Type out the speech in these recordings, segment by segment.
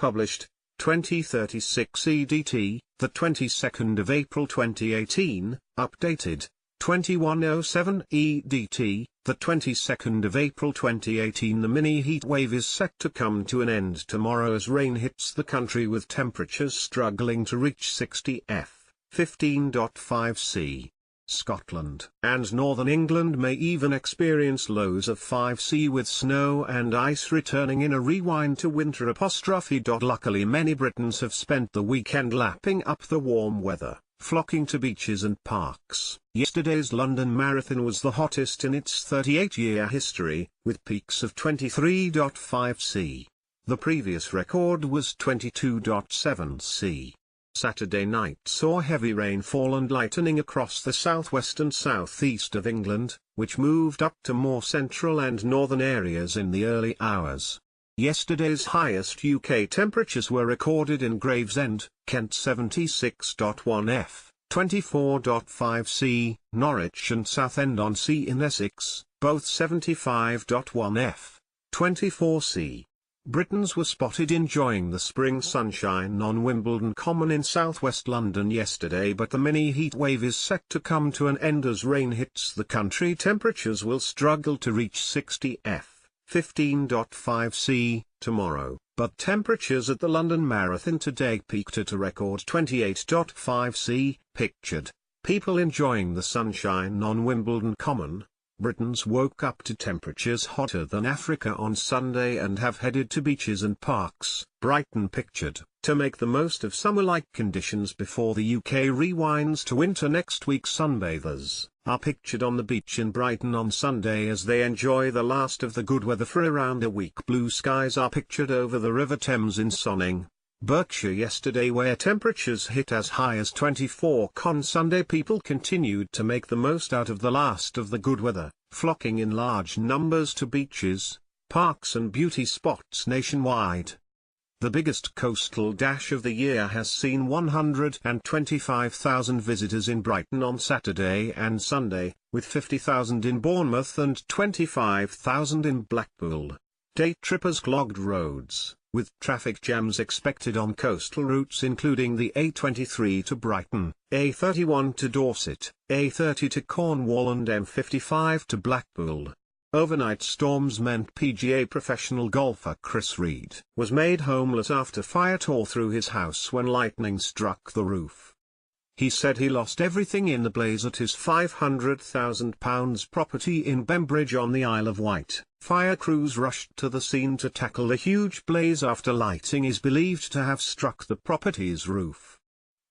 published, 2036 EDT, the 22nd of April 2018, updated, 2107 EDT, the 22nd of April 2018. The mini-heatwave is set to come to an end tomorrow as rain hits the country with temperatures struggling to reach 60 F, 15.5 C. Scotland and northern England may even experience lows of 5 C with snow and ice returning in a rewind to winter. Luckily many Britons have spent the weekend lapping up the warm weather, flocking to beaches and parks. Yesterday's London Marathon was the hottest in its 38-year history, with peaks of 23.5 C. The previous record was 22.7 C. Saturday night saw heavy rainfall and lightning across the southwest and southeast of England, which moved up to more central and northern areas in the early hours. Yesterday's highest UK temperatures were recorded in Gravesend, Kent 76.1 F, 24.5 C, Norwich and Southend-on-Sea in Essex, both 75.1 F, 24 C. Britons were spotted enjoying the spring sunshine on Wimbledon Common in southwest London yesterday, but the mini-heatwave is set to come to an end as rain hits the country. Temperatures will struggle to reach 60 F, 15.5 C, tomorrow, but temperatures at the London Marathon today peaked at a record 28.5 C, pictured people enjoying the sunshine on Wimbledon Common. Britons woke up to temperatures hotter than Africa on Sunday and have headed to beaches and parks. Brighton pictured, to make the most of summer-like conditions before the UK rewinds to winter next week. Sunbathers are pictured on the beach in Brighton on Sunday as they enjoy the last of the good weather for around a week. Blue skies are pictured over the River Thames in Sonning, Berkshire yesterday, where temperatures hit as high as 24. On Sunday people continued to make the most out of the last of the good weather, flocking in large numbers to beaches, parks and beauty spots nationwide. The biggest coastal dash of the year has seen 125,000 visitors in Brighton on Saturday and Sunday, with 50,000 in Bournemouth and 25,000 in Blackpool. Day trippers clogged roads, with traffic jams expected on coastal routes including the A23 to Brighton, A31 to Dorset, A30 to Cornwall and M55 to Blackpool. Overnight storms meant PGA professional golfer Chris Reed was made homeless after fire tore through his house when lightning struck the roof. He said he lost everything in the blaze at his £500,000 property in Bembridge on the Isle of Wight. Fire crews rushed to the scene to tackle the huge blaze after lightning is believed to have struck the property's roof.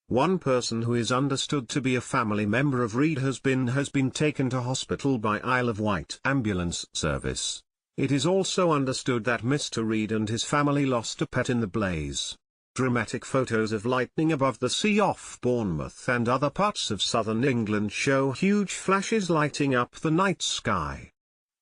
One person who is understood to be a family member of Reed has been taken to hospital by Isle of Wight ambulance service. It is also understood that Mr. Reed and his family lost a pet in the blaze. Dramatic photos of lightning above the sea off Bournemouth and other parts of southern England show huge flashes lighting up the night sky.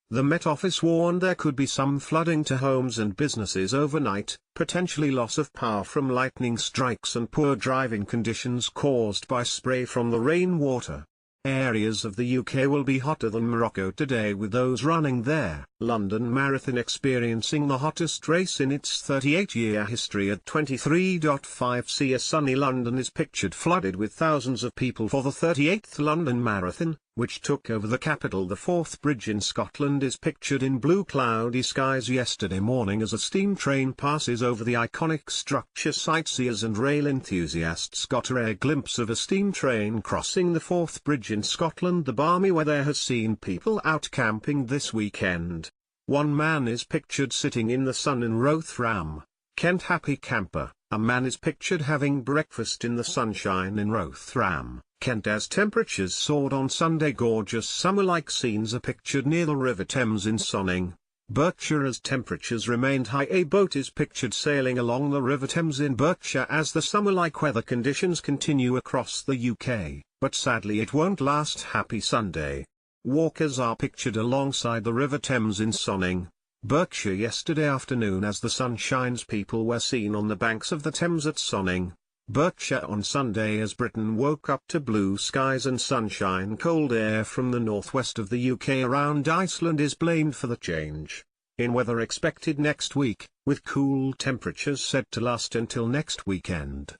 The Met Office warned there could be some flooding to homes and businesses overnight, potentially loss of power from lightning strikes and poor driving conditions caused by spray from the rainwater. Areas of the UK will be hotter than Morocco today, with those running there. London Marathon experiencing the hottest race in its 38-year history at 23.5 C. A sunny London is pictured flooded with thousands of people for the 38th London Marathon, which took over the capital. The Forth Bridge in Scotland is pictured in blue cloudy skies yesterday morning as a steam train passes over the iconic structure. Sightseers and rail enthusiasts got a rare glimpse of a steam train crossing the Forth Bridge in Scotland. The balmy weather has seen people out camping this weekend. One man is pictured sitting in the sun in Rotherham, Kent. Happy camper. A man is pictured having breakfast in the sunshine in Rotherham, Kent, as temperatures soared on Sunday. Gorgeous summer-like scenes are pictured near the River Thames in Sonning, Berkshire as temperatures remained high. A boat is pictured sailing along the River Thames in Berkshire as the summer-like weather conditions continue across the UK, but sadly it won't last. Happy Sunday. Walkers are pictured alongside the River Thames in Sonning, Berkshire yesterday afternoon as the sun shines. People were seen on the banks of the Thames at Sonning, Berkshire on Sunday as Britain woke up to blue skies and sunshine. Cold air from the northwest of the UK around Iceland is blamed for the change. in weather expected next week, with cool temperatures said to last until next weekend.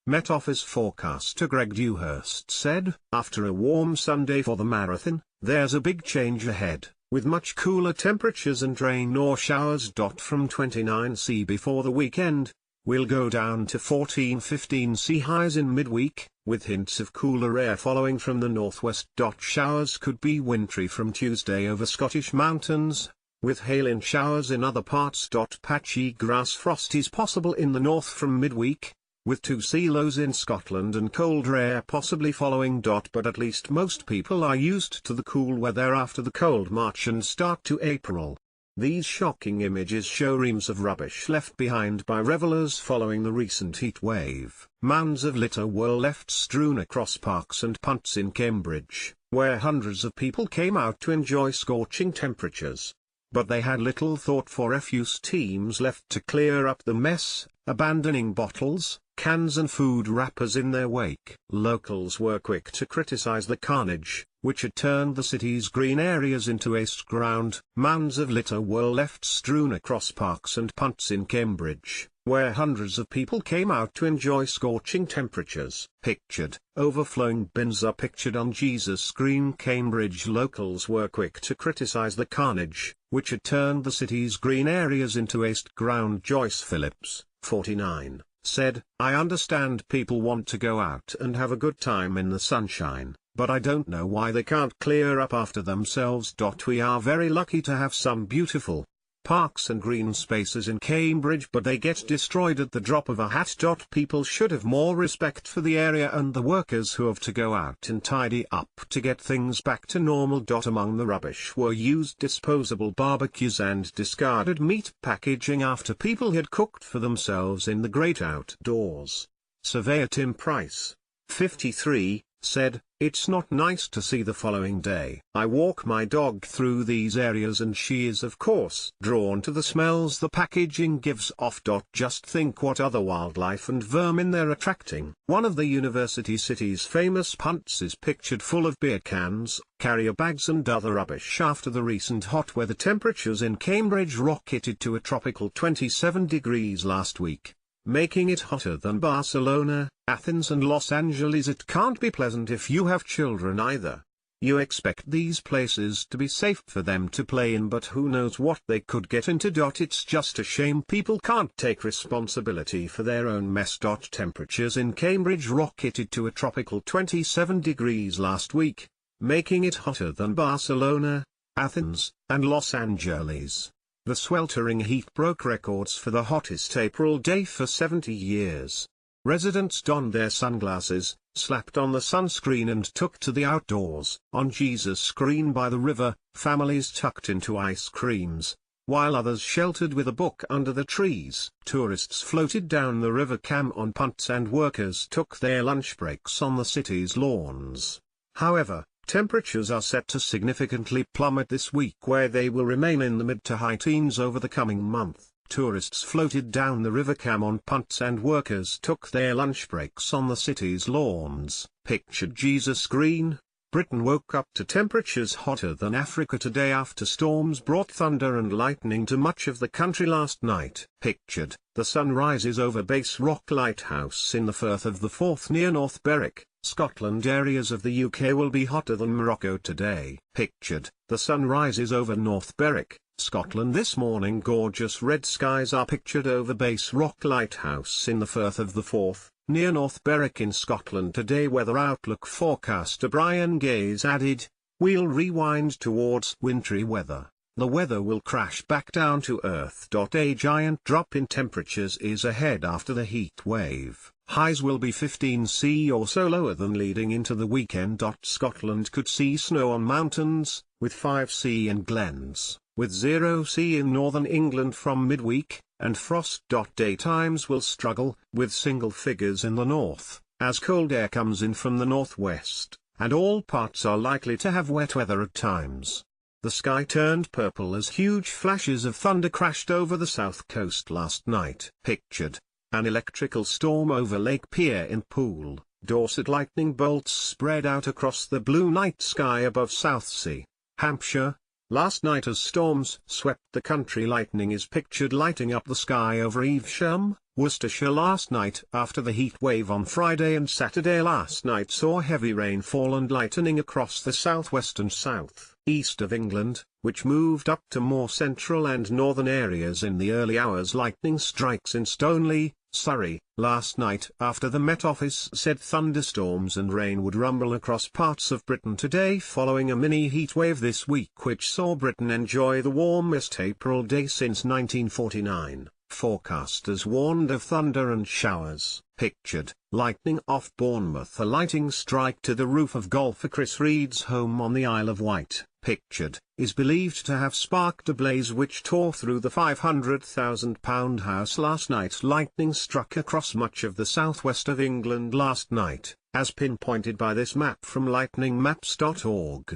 Met Office forecaster Greg Dewhurst said, after a warm Sunday for the marathon, there's a big change ahead, with much cooler temperatures and rain or showers. From 29°C before the weekend, we'll go down to 14–15°C highs in midweek, with hints of cooler air following from the northwest. Showers could be wintry from Tuesday over Scottish mountains, with hail in showers in other parts. Patchy grass frost is possible in the north from midweek, with 2°C lows in Scotland and colder air possibly following. But at least most people are used to the cool weather after the cold March and start to April. These shocking images show reams of rubbish left behind by revelers following the recent heat wave. Mounds of litter were left strewn across parks and punts in Cambridge, where hundreds of people came out to enjoy scorching temperatures. But they had little thought for refuse teams left to clear up the mess, abandoning bottles, cans and food wrappers in their wake. Locals were quick to criticize the carnage, which had turned the city's green areas into waste ground. Mounds of litter were left strewn across parks and punts in Cambridge, where hundreds of people came out to enjoy scorching temperatures. Pictured, overflowing bins are pictured on Jesus' screen. Cambridge locals were quick to criticize the carnage, which had turned the city's green areas into waste ground. Joyce Phillips, 49, said, "I understand people want to go out and have a good time in the sunshine, but I don't know why they can't clear up after themselves. We are very lucky to have some beautiful parks and green spaces in Cambridge, but they get destroyed at the drop of a hat. People should have more respect for the area and the workers who have to go out and tidy up to get things back to normal." Among the rubbish were used disposable barbecues and discarded meat packaging after people had cooked for themselves in the great outdoors. Surveyor Tim Price, 53, said, "It's not nice to see the following day. I walk my dog through these areas and she is of course drawn to the smells the packaging gives off. Just think what other wildlife and vermin they're attracting." One of the university city's famous punts is pictured full of beer cans, carrier bags and other rubbish after the recent hot weather. Temperatures in Cambridge rocketed to a tropical 27 degrees last week, making it hotter than Barcelona, Athens and Los Angeles. It can't be pleasant if you have children either. You expect these places to be safe for them to play in, but who knows what they could get into. It's just a shame people can't take responsibility for their own mess. Temperatures in Cambridge rocketed to a tropical 27 degrees last week, making it hotter than Barcelona, Athens, and Los Angeles. The sweltering heat broke records for the hottest April day for 70 years. Residents donned their sunglasses, slapped on the sunscreen and took to the outdoors. On Jesus' screen by the river, families tucked into ice creams, while others sheltered with a book under the trees. Tourists floated down the river Cam on punts and workers took their lunch breaks on the city's lawns. However, temperatures are set to significantly plummet this week, where they will remain in the mid to high teens over the coming month. Tourists floated down the river Cam on punts and workers took their lunch breaks on the city's lawns. Pictured Jesus Green, Britain woke up to temperatures hotter than Africa today after storms brought thunder and lightning to much of the country last night. Pictured, the sun rises over Base Rock Lighthouse in the Firth of the Forth near North Berwick, Scotland. Areas of the UK will be hotter than Morocco today. Pictured, the sun rises over North Berwick, Scotland this morning. Gorgeous red skies are pictured over Base Rock Lighthouse in the Firth of the Forth, near North Berwick in Scotland today. Weather Outlook forecaster Brian Gaze added, "We'll rewind towards wintry weather. The weather will crash back down to earth. A giant drop in temperatures is ahead after the heat wave. Highs will be 15°C or so lower than leading into the weekend. Scotland could see snow on mountains, with 5°C in glens, with 0°C in northern England from midweek, and frost. Daytimes will struggle, with single figures in the north, as cold air comes in from the northwest, and all parts are likely to have wet weather at times. The sky turned purple as huge flashes of thunder crashed over the south coast last night. Pictured, an electrical storm over Lake Pier in Poole, Dorset. Lightning bolts spread out across the blue night sky above Southsea, Hampshire, last night as storms swept the country. Lightning is pictured lighting up the sky over Evesham, Worcestershire last night. After the heat wave on Friday and Saturday last night saw heavy rainfall and lightning across the southwest and south-east of England, which moved up to more central and northern areas in the early hours. Lightning strikes in Stoneleigh, Surrey, last night after the Met Office said thunderstorms and rain would rumble across parts of Britain today following a mini-heatwave this week which saw Britain enjoy the warmest April day since 1949. Forecasters warned of thunder and showers. Pictured, lightning off Bournemouth. A lightning strike to the roof of golfer Chris Reed's home on the Isle of Wight, pictured, is believed to have sparked a blaze which tore through the £500,000 house last night. Lightning struck across much of the southwest of England last night, as pinpointed by this map from lightningmaps.org.